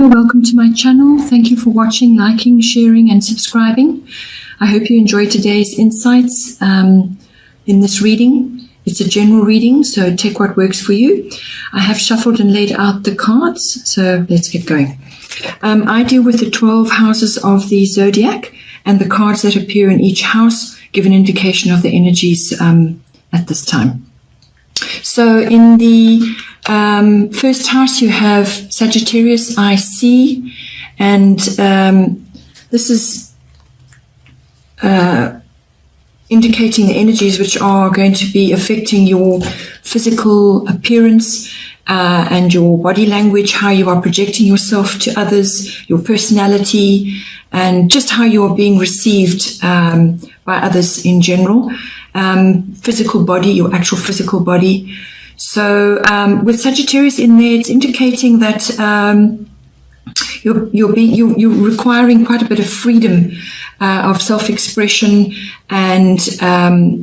Welcome to my channel. Thank you for watching, liking, sharing and subscribing. I hope you enjoyed today's insights in this reading. It's a general reading, so take what works for you. I have shuffled and laid out the cards, so let's get going. I deal with the 12 houses of the zodiac, and the cards that appear in each house give an indication of the energies at this time. So in the first house you have Sagittarius IC, and this is indicating the energies which are going to be affecting your physical appearance and your body language, how you are projecting yourself to others, your personality, and just how you are being received by others in general. Physical body, your actual physical body. So with Sagittarius in there, it's indicating that you're requiring quite a bit of freedom of self-expression, and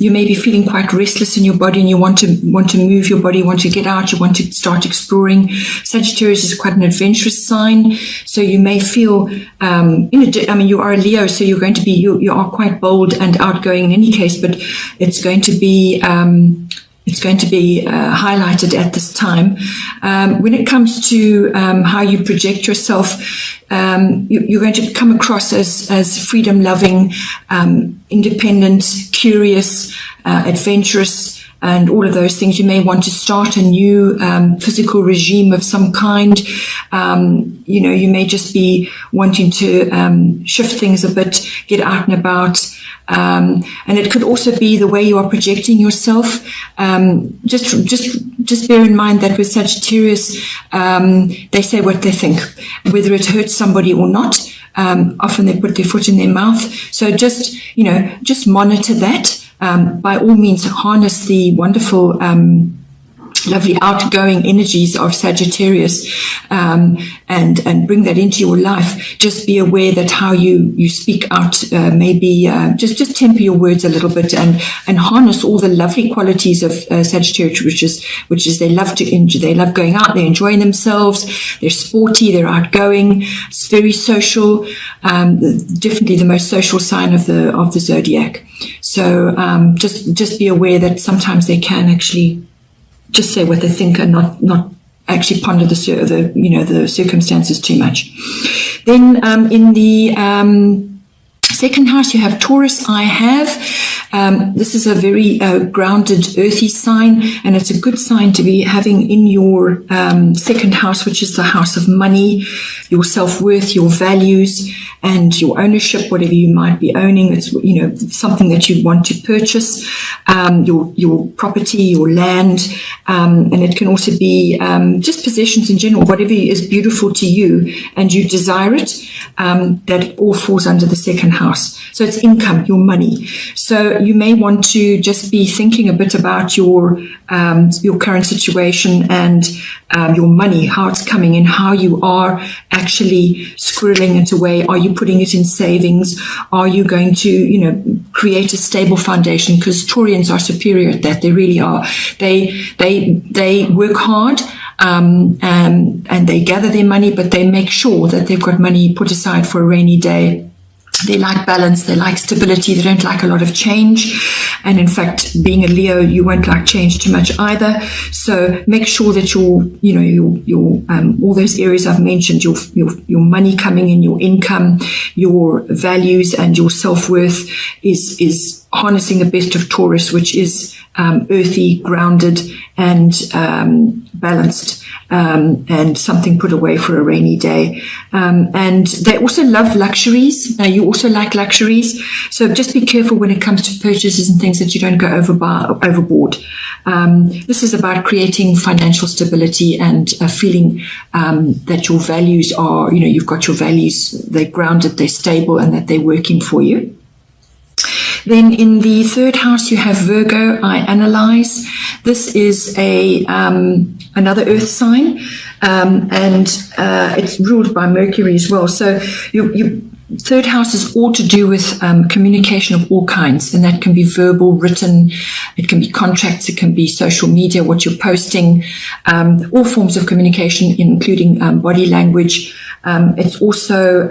you may be feeling quite restless in your body, and you want to move your body, you want to get out, you want to start exploring. Sagittarius is quite an adventurous sign, so you may feel you are a Leo, so you're going to be you are quite bold and outgoing in any case, but it's going to be highlighted at this time. When it comes to how you project yourself, you're going to come across as freedom-loving, independent, curious, adventurous, and all of those things. You may want to start a new physical regime of some kind. You may just be wanting to shift things a bit, get out and about. And it could also be the way you are projecting yourself. Just bear in mind that with Sagittarius, they say what they think, whether it hurts somebody or not. Often they put their foot in their mouth. So just monitor that. By all means, harness the wonderful, lovely outgoing energies of Sagittarius, and bring that into your life. Just be aware that how you speak out, maybe just temper your words a little bit, and harness all the lovely qualities of Sagittarius, which is they love going out, they're enjoying themselves, they're sporty, they're outgoing, it's very social, definitely the most social sign of the zodiac. So just be aware that sometimes they can actually just say what they think and not actually ponder the circumstances too much. Then in the second house you have Taurus. This is a very grounded, earthy sign, and it's a good sign to be having in your second house, which is the house of money, your self-worth, your values, and your ownership, whatever you might be owning. It's something that you want to purchase, your property, your land, and it can also be just possessions in general, whatever is beautiful to you and you desire it. That all falls under the second house. So it's income, your money. So you may want to just be thinking a bit about your current situation and your money, how it's coming in, how you are actually squirreling it away. Are you putting it in savings? Are you going to, create a stable foundation? Because Taurians are superior at that. They really are. They work hard. And they gather their money, but they make sure that they've got money put aside for a rainy day. They like balance, they like stability, they don't like a lot of change. And in fact, being a Leo, you won't like change too much either. So make sure that your all those areas I've mentioned, your money coming in, your income, your values, and your self-worth is harnessing the best of Taurus, which is earthy, grounded, and balanced, and something put away for a rainy day. And they also love luxuries. You also like luxuries. So just be careful when it comes to purchases and things that you don't go overboard. This is about creating financial stability and feeling that your values are, you've got your values, they're grounded, they're stable, and that they're working for you. Then in the third house, you have Virgo. I analyze. This is another earth sign, and it's ruled by Mercury as well. So third house is all to do with communication of all kinds, and that can be verbal, written, it can be contracts, it can be social media, what you're posting, all forms of communication, including body language, It's also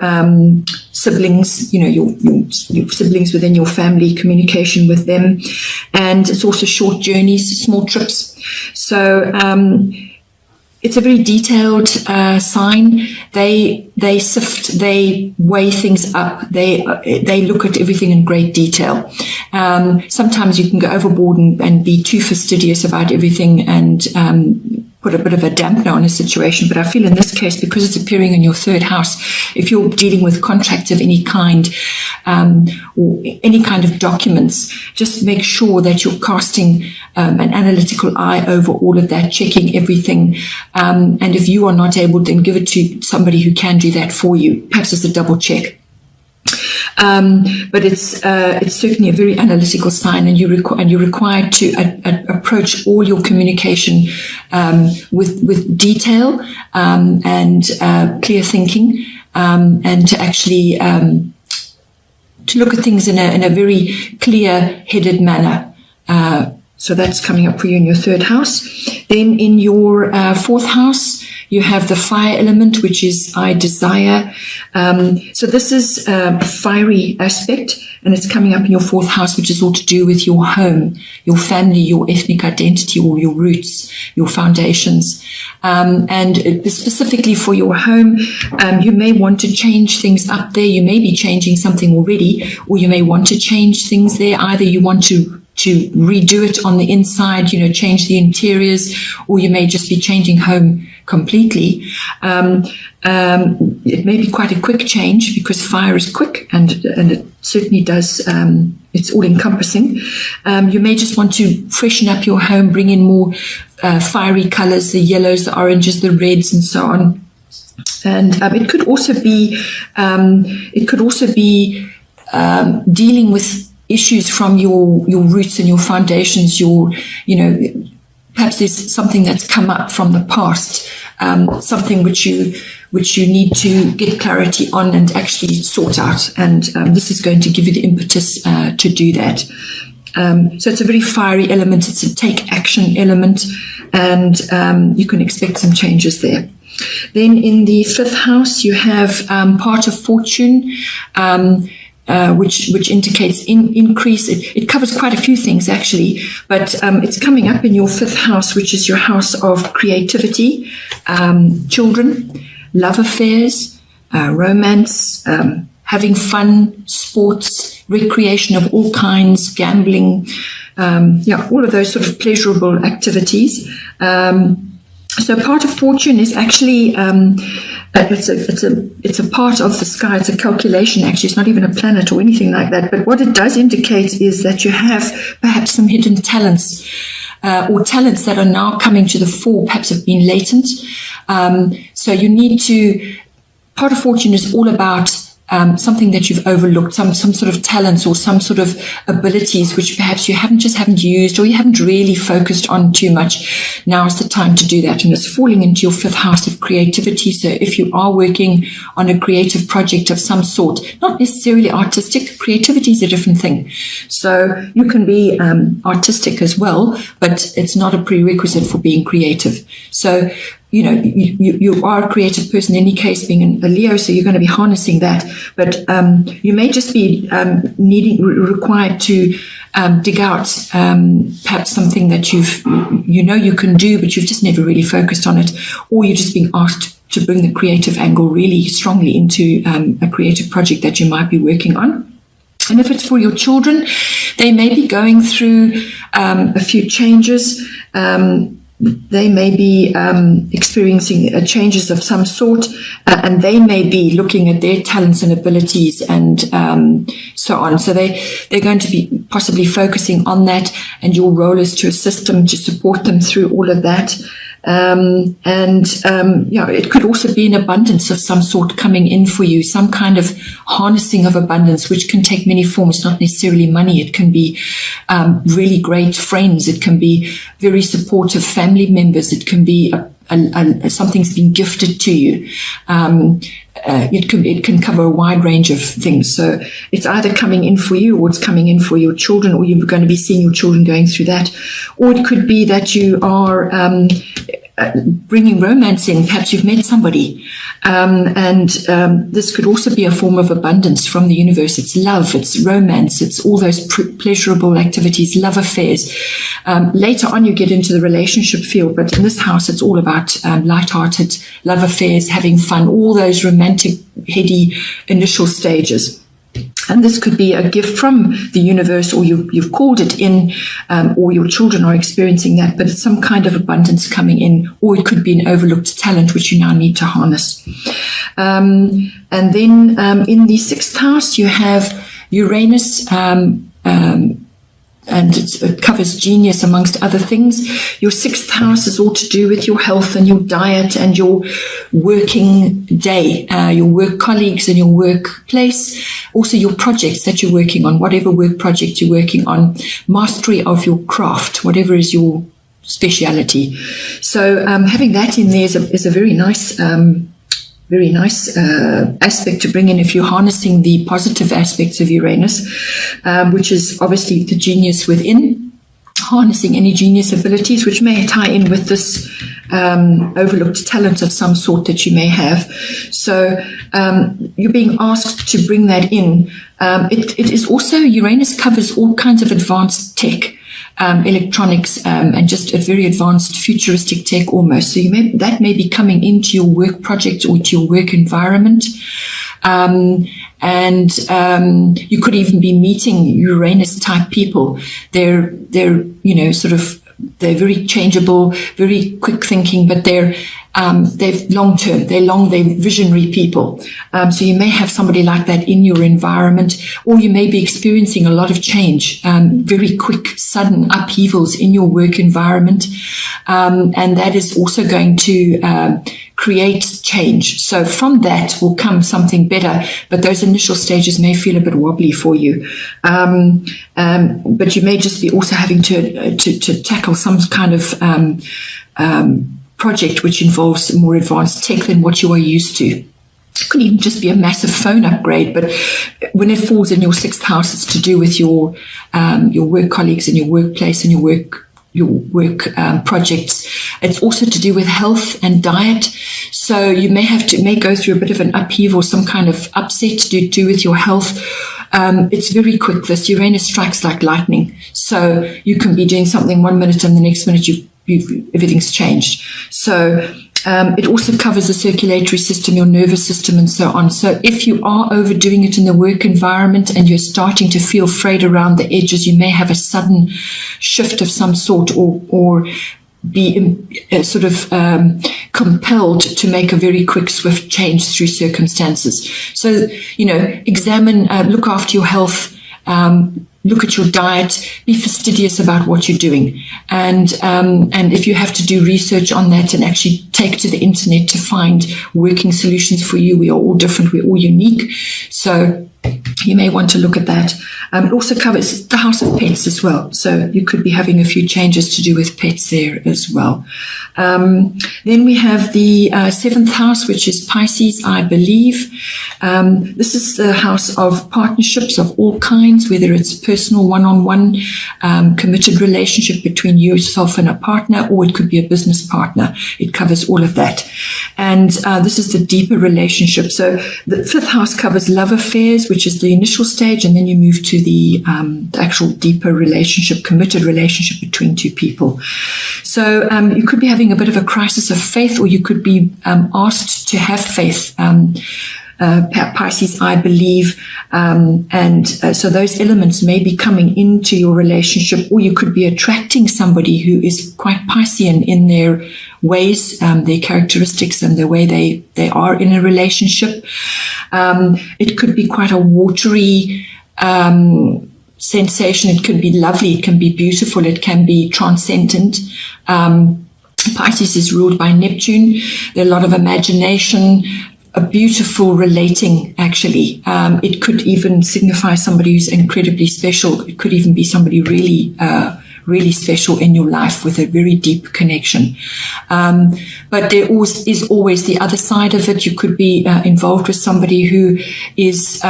siblings, your siblings within your family, communication with them. And it's also short journeys, small trips. So it's a very detailed sign. They sift, they weigh things up. They look at everything in great detail. Sometimes you can go overboard and be too fastidious about everything and put a bit of a dampener on a situation. But I feel in this case, because it's appearing in your third house, if you're dealing with contracts of any kind or any kind of documents, just make sure that you're casting an analytical eye over all of that, checking everything. And if you are not able, then give it to somebody who can do that for you, perhaps as a double check. But it's certainly a very analytical sign, and you're required to approach all your communication with detail and clear thinking, and to actually to look at things in a very clear-headed manner. So that's coming up for you in your third house. Then in your fourth house, you have the fire element, which is I desire. So this is a fiery aspect, and it's coming up in your fourth house, which is all to do with your home, your family, your ethnic identity, or your roots, your foundations. And specifically for your home, you may want to change things up there. You may be changing something already, or you may want to change things there. Either you want to redo it on the inside, change the interiors, or you may just be changing home completely. It may be quite a quick change because fire is quick, and it certainly does. It's all encompassing. You may just want to freshen up your home, bring in more fiery colors, the yellows, the oranges, the reds, and so on. And it could also be dealing with issues from your roots and your foundations, perhaps there's something that's come up from the past, something which you need to get clarity on and actually sort out. And this is going to give you the impetus to do that. So it's a very fiery element. It's a take action element, and you can expect some changes there. Then in the fifth house, you have part of fortune, which indicates increase. It covers quite a few things actually, but it's coming up in your fifth house, which is your house of creativity, children, love affairs, romance, having fun, sports, recreation of all kinds, gambling, all of those sort of pleasurable activities. So part of fortune is actually it's a part of the sky. It's a calculation, actually. It's not even a planet or anything like that. But what it does indicate is that you have perhaps some hidden talents, or talents that are now coming to the fore, perhaps have been latent. So you need to. Part of fortune is all about something that you've overlooked, some sort of talents or some sort of abilities which perhaps you haven't used, or you haven't really focused on too much. Now is the time to do that, and it's falling into your fifth house of creativity. So if you are working on a creative project of some sort, not necessarily artistic, creativity is a different thing. So you can be artistic as well, but it's not a prerequisite for being creative. So you are a creative person in any case, being a Leo, so you're going to be harnessing that. But you may just be required to dig out perhaps something that you can do, but you've just never really focused on it, or you're just being asked to bring the creative angle really strongly into a creative project that you might be working on. And if it's for your children, they may be going through a few changes. They may be experiencing changes of some sort, and they may be looking at their talents and abilities and so on. So they're going to be possibly focusing on that, and your role is to assist them, to support them through all of that. It could also be an abundance of some sort coming in for you, some kind of harnessing of abundance, which can take many forms, not necessarily money. It can be really great friends. It can be very supportive family members. It can be something's been gifted to you. It can cover a wide range of things. So it's either coming in for you, or it's coming in for your children, or you're going to be seeing your children going through that. Or it could be that you are bringing romance in. Perhaps you've met somebody. This could also be a form of abundance from the universe. It's love, it's romance, it's all those pleasurable activities, love affairs. Later on, you get into the relationship field, but in this house, it's all about light-hearted love affairs, having fun, all those romantic, heady initial stages. And this could be a gift from the universe, or you've called it in, or your children are experiencing that, but it's some kind of abundance coming in, or it could be an overlooked talent which you now need to harness. And then in the sixth house, you have Uranus, and it covers genius amongst other things. Your sixth house is all to do with your health and your diet and your working day, your work colleagues and your workplace, also your projects that you're working on, whatever work project you're working on, mastery of your craft, whatever is your speciality. So having that in there is a very nice aspect to bring in if you're harnessing the positive aspects of Uranus, which is obviously the genius within, harnessing any genius abilities, which may tie in with this overlooked talent of some sort that you may have. So you're being asked to bring that in. It is also, Uranus covers all kinds of advanced tech, electronics, and just a very advanced futuristic tech almost. So that may be coming into your work project or to your work environment. You could even be meeting Uranus type people. They're very changeable, very quick thinking, but they're long-term, they're visionary people. So you may have somebody like that in your environment, or you may be experiencing a lot of change, very quick, sudden upheavals in your work environment. And that is also going to create change. So from that will come something better, but those initial stages may feel a bit wobbly for you. But you may just be also having to tackle some kind of project which involves more advanced tech than what you are used to. It could even just be a massive phone upgrade, but when it falls in your sixth house, it's to do with your work colleagues and your workplace and your work projects. It's also to do with health and diet. So you may go through a bit of an upheaval, some kind of upset to do with your health. It's very quick. This Uranus strikes like lightning. So you can be doing something 1 minute and the next minute everything's changed. So it also covers the circulatory system, your nervous system, and so on. So if you are overdoing it in the work environment and you're starting to feel frayed around the edges, you may have a sudden shift of some sort, or be compelled to make a very quick, swift change through circumstances. So, examine, look after your health, look at your diet, be fastidious about what you're doing. And if you have to do research on that and actually take to the internet to find working solutions for you, we are all different, we're all unique. So you may want to look at that. It also covers the house of pets as well. So you could be having a few changes to do with pets there as well. Then we have the seventh house, which is Pisces, I believe. This is the house of partnerships of all kinds, whether it's personal, one-on-one, committed relationship between yourself and a partner, or it could be a business partner. It covers all of that. And this is the deeper relationship. So the fifth house covers love affairs, which is the initial stage, and then you move to the actual deeper relationship, committed relationship between two people. So you could be having a bit of a crisis of faith, or you could be asked to have faith. Pisces, I believe, so those elements may be coming into your relationship, or you could be attracting somebody who is quite Piscean in their ways, their characteristics, and the way they are in a relationship. It could be quite a watery sensation. It can be lovely, it can be beautiful, it can be transcendent. Pisces is ruled by Neptune. There's a lot of imagination, a beautiful relating, actually. It could even signify somebody who's incredibly special. It could even be somebody really special in your life with a very deep connection. But there is always the other side of it. You could be involved with somebody who is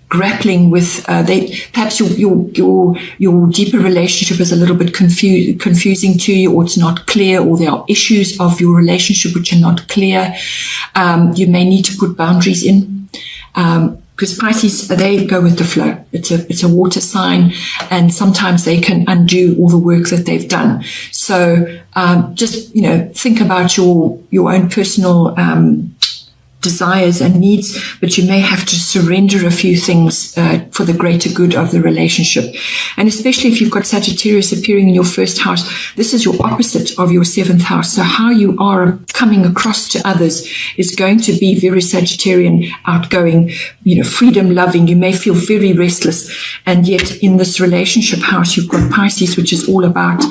grappling with perhaps your deeper relationship is a little bit confusing to you, or it's not clear, or there are issues of your relationship which are not clear. You may need to put boundaries in, because Pisces, they go with the flow. It's a water sign, and sometimes they can undo all the work that they've done. So just think about your own personal desires and needs, but you may have to surrender a few things for the greater good of the relationship. And especially if you've got Sagittarius appearing in your first house, this is your opposite of your seventh house. So how you are coming across to others is going to be very Sagittarian, outgoing, freedom loving. You may feel very restless, and yet in this relationship house you've got Pisces, which is all about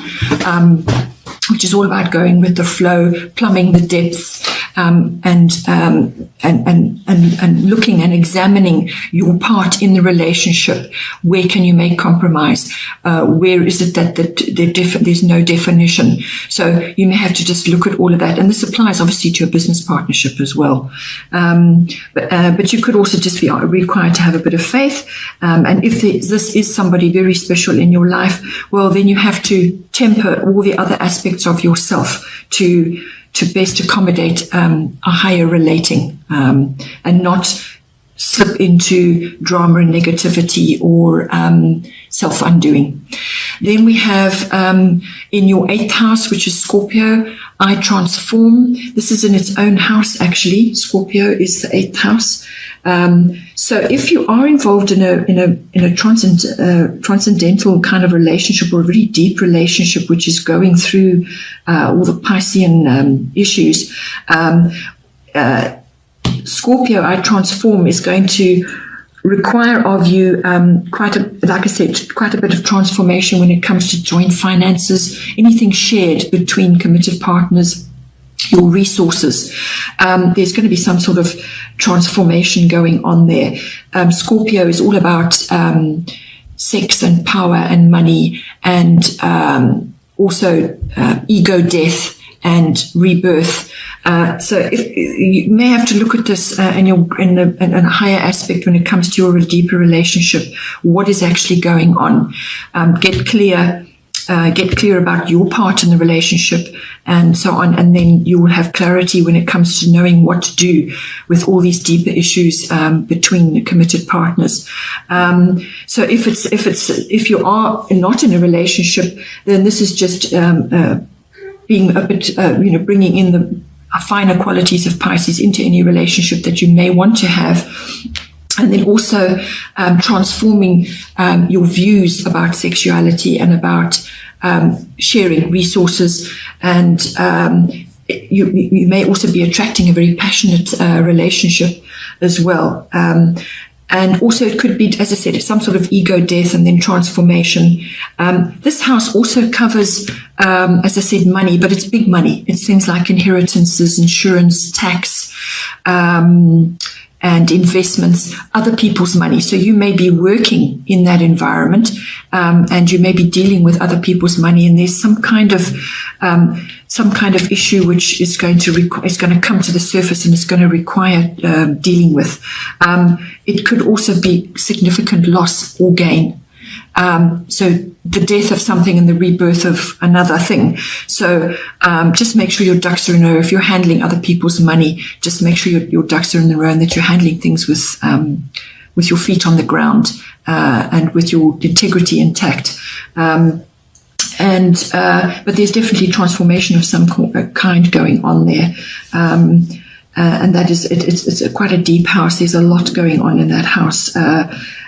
going with the flow, plumbing the depths, and looking and examining your part in the relationship. Where can you make compromise? Where is it that there's no definition? So you may have to just look at all of that. And this applies obviously to a business partnership as well. But you could also just be required to have a bit of faith. And if this is somebody very special in your life, well, then you have to temper all the other aspects of yourself to best accommodate a higher relating, and not slip into drama and negativity or self-undoing. Then we have in your 8th house, which is Scorpio, I transform. This is in its own house, actually. Scorpio is the 8th house. So if you are involved in a transcendental kind of relationship, or a really deep relationship, which is going through all the Piscean issues, Scorpio, I transform, is going to require of you quite a bit of transformation when it comes to joint finances, anything shared between committed partners, your resources. There's going to be some sort of transformation going on there. Scorpio is all about sex and power and money, and also ego death and rebirth. So if you may have to look at this in a higher aspect when it comes to your deeper relationship. What is actually going on? Get clear about your part in the relationship, and so on, and then you will have clarity when it comes to knowing what to do with all these deeper issues between the committed partners. So if you are not in a relationship, then this is just being a bit, bringing in the finer qualities of Pisces into any relationship that you may want to have. And then also transforming your views about sexuality and about sharing resources. And you may also be attracting a very passionate relationship as well. And also it could be, as I said, some sort of ego death and then transformation. This house also covers, as I said, money, but it's big money. It's things like inheritances, insurance, tax, and investments, other people's money. So you may be working in that environment, and you may be dealing with other people's money, and there's some kind of issue which is going to come to the surface, and it's going to require dealing with. It could also be significant loss or gain. So the death of something and the rebirth of another thing. So just make sure your ducks are in a row. If you're handling other people's money, just make sure your ducks are in a row, and that you're handling things with your feet on the ground and with your integrity intact. But there's definitely transformation of some kind going on there. And that is, it's quite a deep house. There's a lot going on in that house.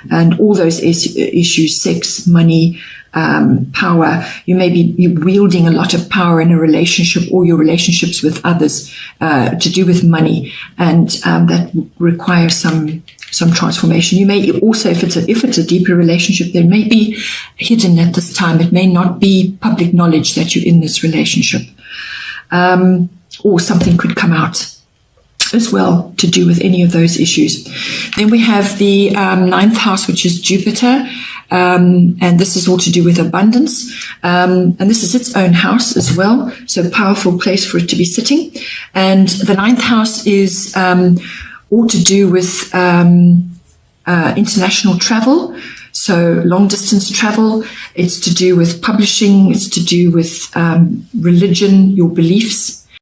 And all those issues, sex, money, power. You may be wielding a lot of power in a relationship, or your relationships with others, to do with money. And that requires some transformation. You may also, if it's a deeper relationship, there may be hidden at this time. It may not be public knowledge that you're in this relationship. Or something could come out as well to do with any of those issues. Then we have the 9th house, which is Jupiter. And this is all to do with abundance. And this is its own house as well. So a powerful place for it to be sitting. And the 9th house is all to do with international travel, so long distance travel. It's to do with publishing. It's to do with religion, your beliefs.